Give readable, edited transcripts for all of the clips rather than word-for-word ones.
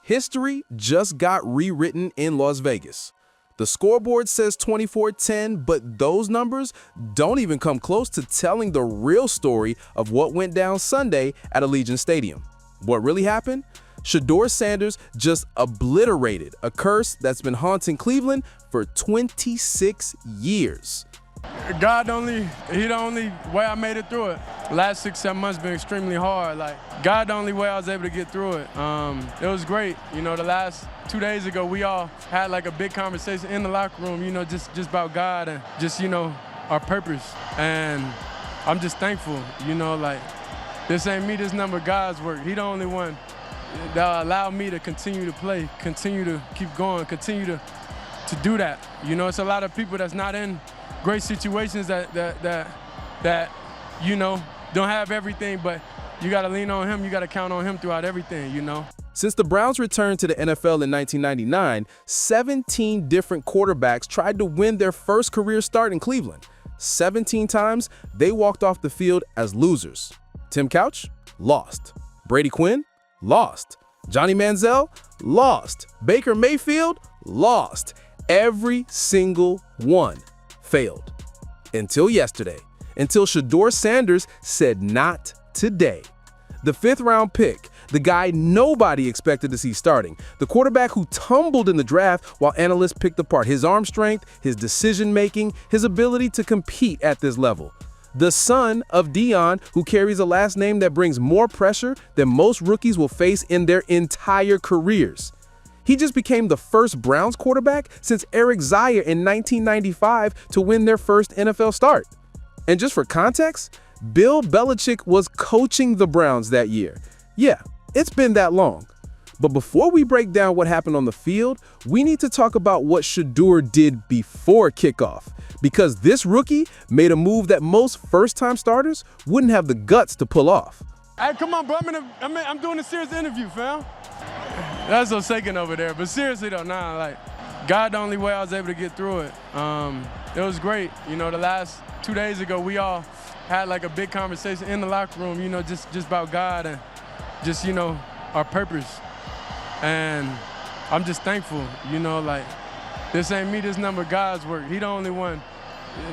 History just got rewritten in Las Vegas. The scoreboard says 24-10, but those numbers don't even come close to telling the real story of what went down Sunday at Allegiant Stadium. What really happened? Shedeur Sanders just obliterated a curse that's been haunting Cleveland for 26 years. He the only way I made it through it. The last 6-7 months been extremely hard. God, the only way I was able to get through it. It was great. The last 2 days ago, we all had a big conversation in the locker room, just about God and just, our purpose. And I'm just thankful, this ain't me, this number God's work. He the only one that allowed me to continue to play, continue to keep going, continue to do that. It's a lot of people that's not in great situations that don't have everything, but you got to lean on him. You got to count on him throughout everything, Since the Browns returned to the NFL in 1999, 17 different quarterbacks tried to win their first career start in Cleveland. 17 times, they walked off the field as losers. Tim Couch? Lost. Brady Quinn? Lost. Johnny Manziel? Lost. Baker Mayfield? Lost. Every single one failed. Until yesterday. Until Shedeur Sanders said not today. The 5th-round pick, the guy nobody expected to see starting, the quarterback who tumbled in the draft while analysts picked apart his arm strength, his decision-making, his ability to compete at this level. The son of Dillon, who carries a last name that brings more pressure than most rookies will face in their entire careers. He just became the first Browns quarterback since Eric Zaire in 1995 to win their first NFL start. And just for context, Bill Belichick was coaching the Browns that year. Yeah, it's been that long. But before we break down what happened on the field, we need to talk about what Shedeur did before kickoff. Because this rookie made a move that most first-time starters wouldn't have the guts to pull off. Hey, come on, bro. I'm doing a serious interview, fam. That's what's shaking over there. But seriously, though, God, the only way I was able to get through it. It was great. The last 2 days ago, we all had a big conversation in the locker room, just about God and just, our purpose. And I'm just thankful, this ain't me, this number God's work. He the only one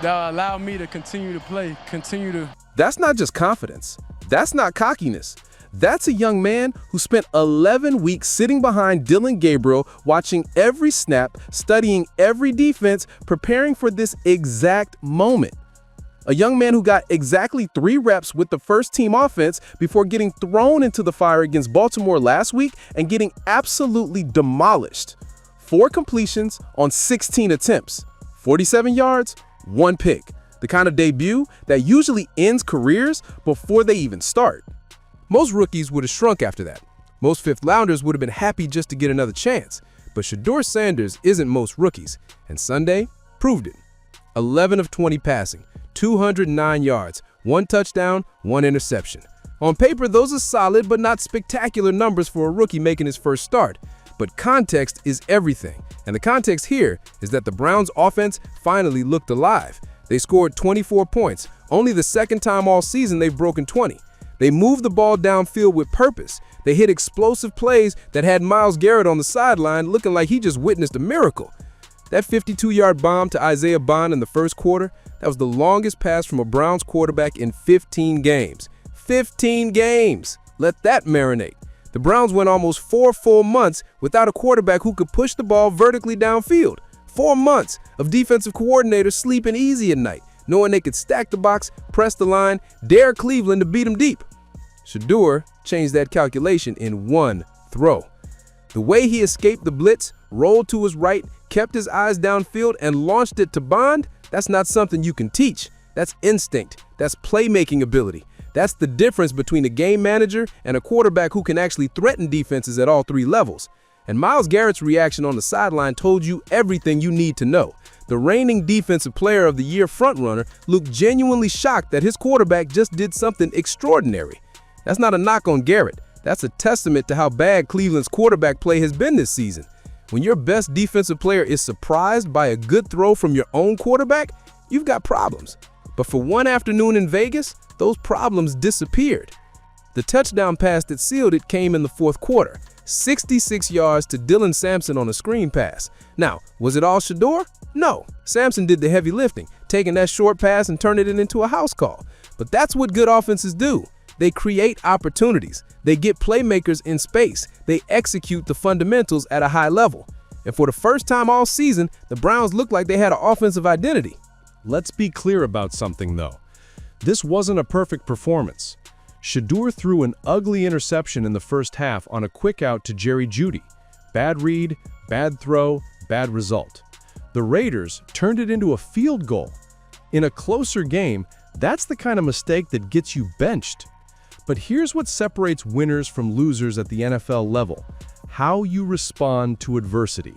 that allowed me to continue to play, continue to. That's not just confidence. That's not cockiness. That's a young man who spent 11 weeks sitting behind Dillon Gabriel, watching every snap, studying every defense, preparing for this exact moment. A young man who got exactly 3 reps with the first-team offense before getting thrown into the fire against Baltimore last week and getting absolutely demolished. 4 completions on 16 attempts, 47 yards, 1 pick. The kind of debut that usually ends careers before they even start. Most rookies would have shrunk after that. Most fifth-rounders would have been happy just to get another chance. But Shedeur Sanders isn't most rookies, and Sunday proved it. 11 of 20 passing, 209 yards, 1 touchdown, 1 interception. On paper, those are solid but not spectacular numbers for a rookie making his first start. But context is everything, and the context here is that the Browns' offense finally looked alive. They scored 24 points, only the second time all season they've broken 20. They moved the ball downfield with purpose. They hit explosive plays that had Myles Garrett on the sideline looking like he just witnessed a miracle. That 52-yard bomb to Isaiah Bond in the first quarter, that was the longest pass from a Browns quarterback in 15 games. 15 games! Let that marinate. The Browns went almost 4 full months without a quarterback who could push the ball vertically downfield. 4 months of defensive coordinators sleeping easy at night, knowing they could stack the box, press the line, dare Cleveland to beat them deep. Shedeur changed that calculation in 1 throw. The way he escaped the blitz, rolled to his right, kept his eyes downfield, and launched it to Bond, that's not something you can teach. That's instinct. That's playmaking ability. That's the difference between a game manager and a quarterback who can actually threaten defenses at all 3 levels. And Myles Garrett's reaction on the sideline told you everything you need to know. The reigning Defensive Player of the Year frontrunner looked genuinely shocked that his quarterback just did something extraordinary. That's not a knock on Garrett. That's a testament to how bad Cleveland's quarterback play has been this season. When your best defensive player is surprised by a good throw from your own quarterback, you've got problems. But for one afternoon in Vegas, those problems disappeared. The touchdown pass that sealed it came in the 4th quarter. 66 yards to Dylan Sampson on a screen pass. Now, was it all Shedeur? No. Sampson did the heavy lifting, taking that short pass and turning it into a house call. But that's what good offenses do. They create opportunities. They get playmakers in space. They execute the fundamentals at a high level. And for the first time all season, the Browns looked like they had an offensive identity. Let's be clear about something, though. This wasn't a perfect performance. Shedeur threw an ugly interception in the first half on a quick out to Jerry Jeudy. Bad read, bad throw, bad result. The Raiders turned it into a field goal. In a closer game, that's the kind of mistake that gets you benched. But here's what separates winners from losers at the NFL level: how you respond to adversity.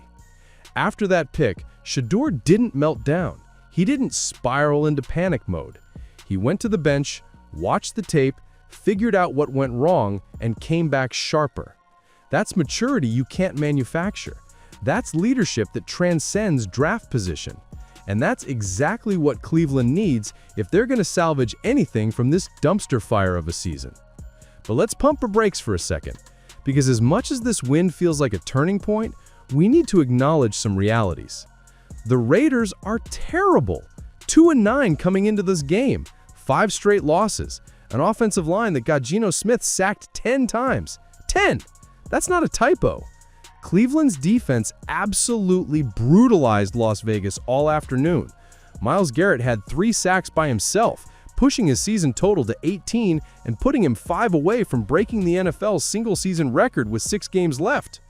After that pick, Shedeur didn't melt down. He didn't spiral into panic mode. He went to the bench, watched the tape, figured out what went wrong, and came back sharper. That's maturity you can't manufacture. That's leadership that transcends draft position. And that's exactly what Cleveland needs if they're going to salvage anything from this dumpster fire of a season. But let's pump our brakes for a second, because as much as this win feels like a turning point, we need to acknowledge some realities. The Raiders are terrible. 2-9 coming into this game, 5 straight losses, an offensive line that got Geno Smith sacked 10 times. 10! That's not a typo. Cleveland's defense absolutely brutalized Las Vegas all afternoon. Myles Garrett had 3 sacks by himself, pushing his season total to 18 and putting him 5 away from breaking the NFL's single-season record with 6 games left.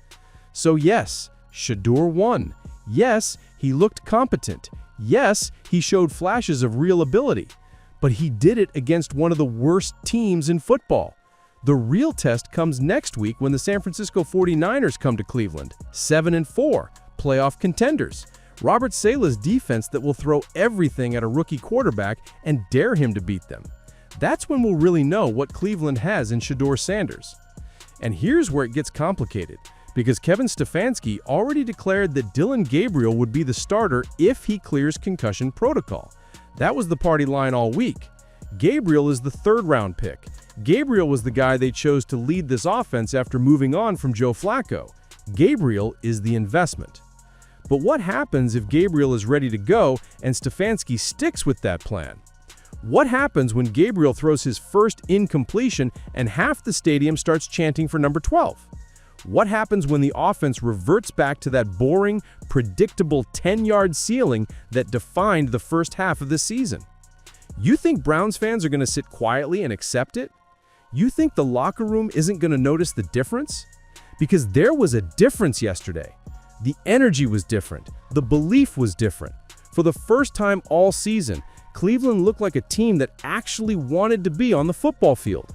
So yes, Shedeur won. Yes, he looked competent. Yes, he showed flashes of real ability. But he did it against one of the worst teams in football. The real test comes next week when the San Francisco 49ers come to Cleveland, 7-4, playoff contenders. Robert Saleh's defense that will throw everything at a rookie quarterback and dare him to beat them. That's when we'll really know what Cleveland has in Shedeur Sanders. And here's where it gets complicated, because Kevin Stefanski already declared that Dillon Gabriel would be the starter if he clears concussion protocol. That was the party line all week. Gabriel is the 3rd-round pick. Gabriel was the guy they chose to lead this offense after moving on from Joe Flacco. Gabriel is the investment. But what happens if Gabriel is ready to go and Stefanski sticks with that plan? What happens when Gabriel throws his first incompletion and half the stadium starts chanting for number 12? What happens when the offense reverts back to that boring, predictable 10-yard ceiling that defined the first half of the season? You think Browns fans are going to sit quietly and accept it? You think the locker room isn't going to notice the difference? Because there was a difference yesterday. The energy was different. The belief was different. For the first time all season, Cleveland looked like a team that actually wanted to be on the football field.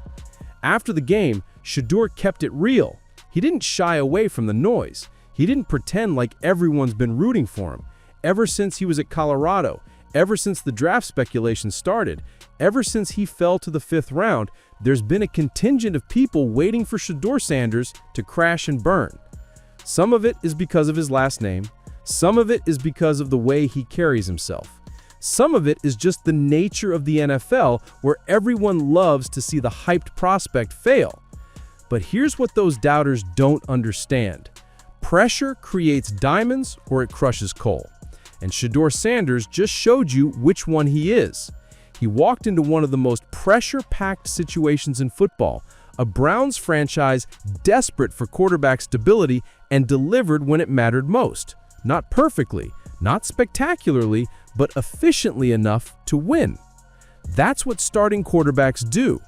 After the game, Shedeur kept it real. He didn't shy away from the noise. He didn't pretend like everyone's been rooting for him. Ever since he was at Colorado, ever since the draft speculation started, ever since he fell to the 5th round, there's been a contingent of people waiting for Shedeur Sanders to crash and burn. Some of it is because of his last name. Some of it is because of the way he carries himself. Some of it is just the nature of the NFL, where everyone loves to see the hyped prospect fail. But here's what those doubters don't understand. Pressure creates diamonds or it crushes coal. And Shedeur Sanders just showed you which one he is. He walked into one of the most pressure-packed situations in football, a Browns franchise desperate for quarterback stability, and delivered when it mattered most. Not perfectly, not spectacularly, but efficiently enough to win. That's what starting quarterbacks do.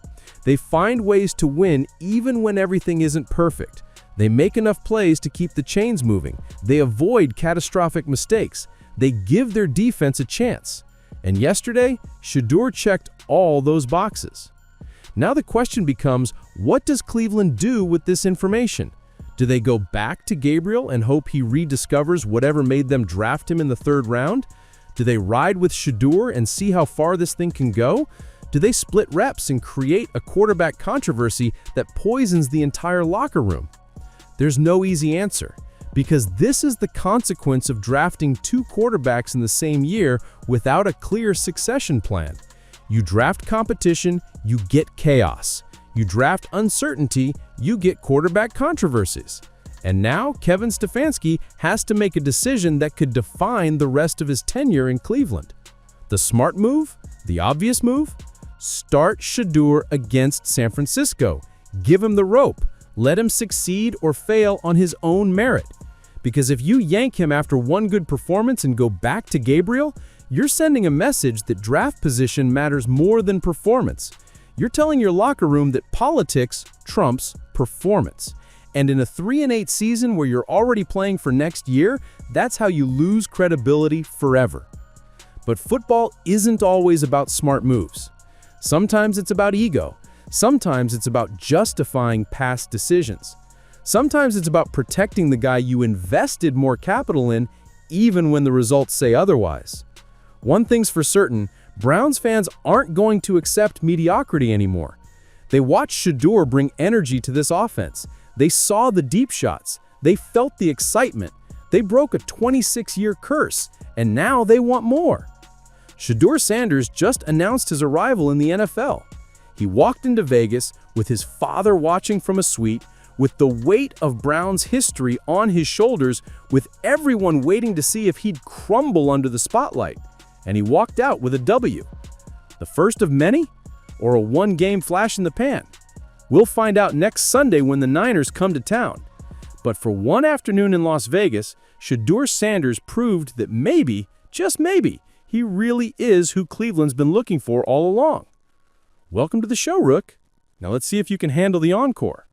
They find ways to win even when everything isn't perfect. They make enough plays to keep the chains moving. They avoid catastrophic mistakes. They give their defense a chance. And yesterday, Shedeur checked all those boxes. Now the question becomes, what does Cleveland do with this information? Do they go back to Gabriel and hope he rediscovers whatever made them draft him in the 3rd round? Do they ride with Shedeur and see how far this thing can go? Do they split reps and create a quarterback controversy that poisons the entire locker room? There's no easy answer, because this is the consequence of drafting 2 quarterbacks in the same year without a clear succession plan. You draft competition, you get chaos. You draft uncertainty, you get quarterback controversies. And now Kevin Stefanski has to make a decision that could define the rest of his tenure in Cleveland. The smart move? The obvious move? Start Shedeur against San Francisco. Give him the rope. Let him succeed or fail on his own merit. Because if you yank him after one good performance and go back to Gabriel, you're sending a message that draft position matters more than performance. You're telling your locker room that politics trumps performance. And in a 3-8 season where you're already playing for next year, that's how you lose credibility forever. But football isn't always about smart moves. Sometimes it's about ego. Sometimes it's about justifying past decisions. Sometimes it's about protecting the guy you invested more capital in, even when the results say otherwise. One thing's for certain, Browns fans aren't going to accept mediocrity anymore. They watched Shedeur bring energy to this offense. They saw the deep shots. They felt the excitement. They broke a 26-year curse, and now they want more. Shedeur Sanders just announced his arrival in the NFL. He walked into Vegas with his father watching from a suite, with the weight of Browns history on his shoulders, with everyone waiting to see if he'd crumble under the spotlight. And he walked out with a W. The first of many? Or a one-game flash in the pan? We'll find out next Sunday when the Niners come to town. But for one afternoon in Las Vegas, Shedeur Sanders proved that maybe, just maybe, he really is who Cleveland's been looking for all along. Welcome to the show, Rook. Now let's see if you can handle the encore.